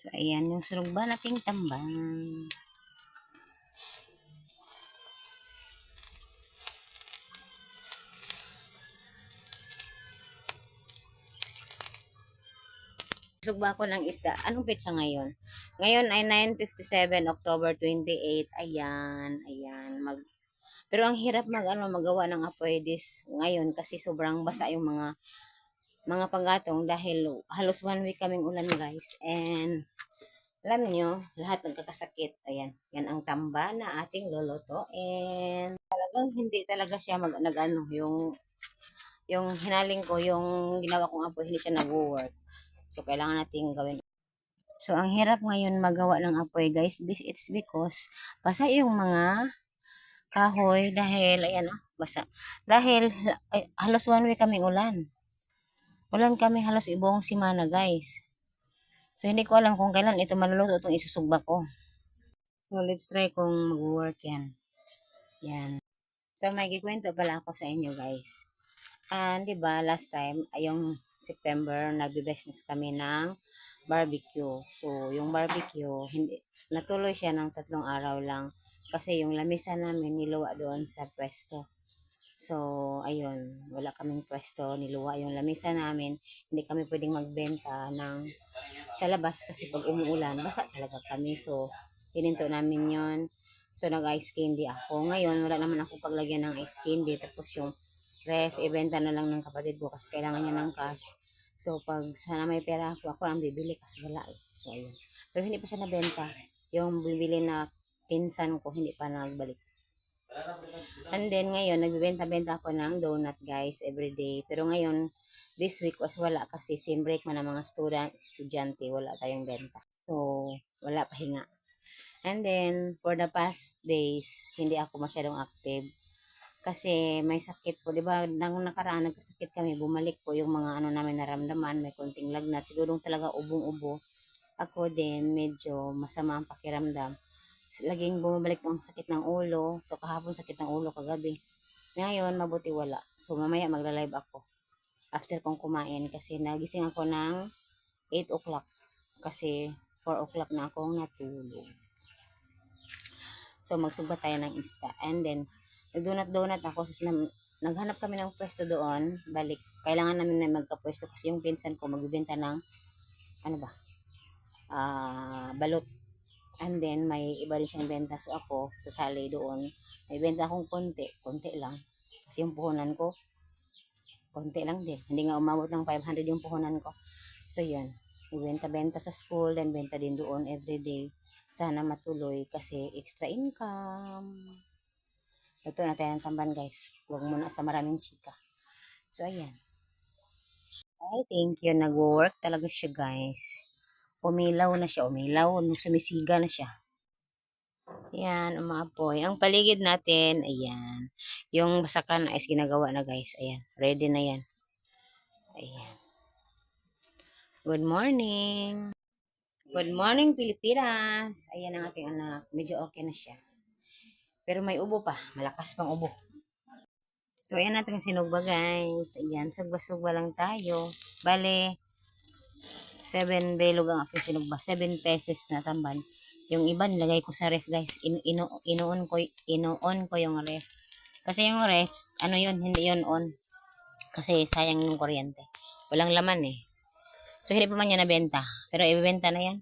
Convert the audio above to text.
So, ayan yung surugba nating tambang. Surugba ko ng isda. Anong petsa ngayon? Ngayon ay 9:57, October 28. Ayan, ayan. Pero ang hirap magawa ng apoy ngayon kasi sobrang basa yung mga panggatong dahil halos 1 week kaming ulan guys. And alam niyo, lahat nagkakasakit. Ayan, yan ang tamba na ating lulutuin. Talagang hindi talaga siya yung hinaling ko, yung ginawa kong apoy, hindi siya nag-work. So, kailangan natin gawin. So, ang hirap ngayon magawa ng apoy, guys. It's because basa yung mga kahoy dahil, ayan basa. Dahil, halos 1 week kaming ulan. Ulan kami halos buong simana, guys. So, hindi ko alam kung kailan ito maluluto itong isusugba ko. So, let's try kung mag-work yan. Yan. So, may kikwento pala ako sa inyo, guys. And, di ba, last time, yung September, nagbe-business kami ng barbecue. So, yung barbecue, natuloy siya ng 3 araw lang. Kasi yung lamisa namin, niluwa doon sa pwesto. So, ayun, wala kaming pwesto, niluwa yung lamisa namin. Hindi kami pwedeng magbenta sa labas kasi pag umuulan, basa talaga kami. So, hininto namin yon. So, nag-ice candy ako. Ngayon, wala naman ako paglagyan ng ice candy. Tapos yung ref, ibenta na lang ng kapatid ko kasi kailangan niya ng cash. So, pag sana may pera ako ang bibili kasi wala eh. So, ayun. Pero hindi pa siya nabenta. Yung bibili na pinsan ko, hindi pa nagbalik. And then, ngayon, nagbibenta-benta ako ng donut, guys, everyday. Pero ngayon, this week was wala kasi sim break man ng mga estudyante, wala tayong benta. So, wala pahinga. And then, for the past days, hindi ako masyadong active. Kasi may sakit po, di ba? Nang nakaraan, nagkasakit kami, bumalik po yung mga namin naramdaman, may konting lagnat, siguro talaga ubong-ubo. Ako din, medyo masama ang pakiramdam. Laging bumabalik ang sakit ng ulo. So, kahapon sakit ng ulo, kagabi. Ngayon, mabuti wala. So, mamaya magla-live ako. After kong kumain. Kasi nagising ako ng 8 o'clock. Kasi 4 o'clock na akong natulog. So, magsugba tayo ng isda. And then, nagdonut-donut ako. So, naghanap kami ng pwesto doon. Balik. Kailangan namin na magka-pwesto kasi yung pinsan ko magbibenta ng, balot. And then, may iba rin siyang benta. So, ako, sasali doon. May benta akong konti. Konti lang. Kasi yung puhunan ko, konti lang din. Hindi nga umabot ng 500 yung puhunan ko. So, yun. Benta-benta sa school, then benta din doon everyday. Sana matuloy kasi extra income. Ito na tayo ng tamban, guys. Huwag muna sa maraming chika. So, ayan. Ay, thank you. Nag-work talaga siya, guys. Umilaw na siya. Sumisiga na siya. Ayan, umaapoy. Ang paligid natin, ayan. Yung basakan is ginagawa na, guys. Ayan, ready na yan. Ayan. Good morning. Good morning, Pilipinas. Ayan ang ating anak. Medyo okay na siya. Pero may ubo pa. Malakas pang ubo. So, ayan natin sinugba, guys. Ayan, sugba-sugba lang tayo. Bale, 7 belog ang aking sinugba. 7 pesos na tamban. Yung iba nilagay ko sa ref, guys. Inuon ko yung ref. Kasi yung ref, hindi yun on. Kasi sayang yung kuryente. Walang laman eh. So, hindi pa man niya nabenta. Pero ibebenta na yan.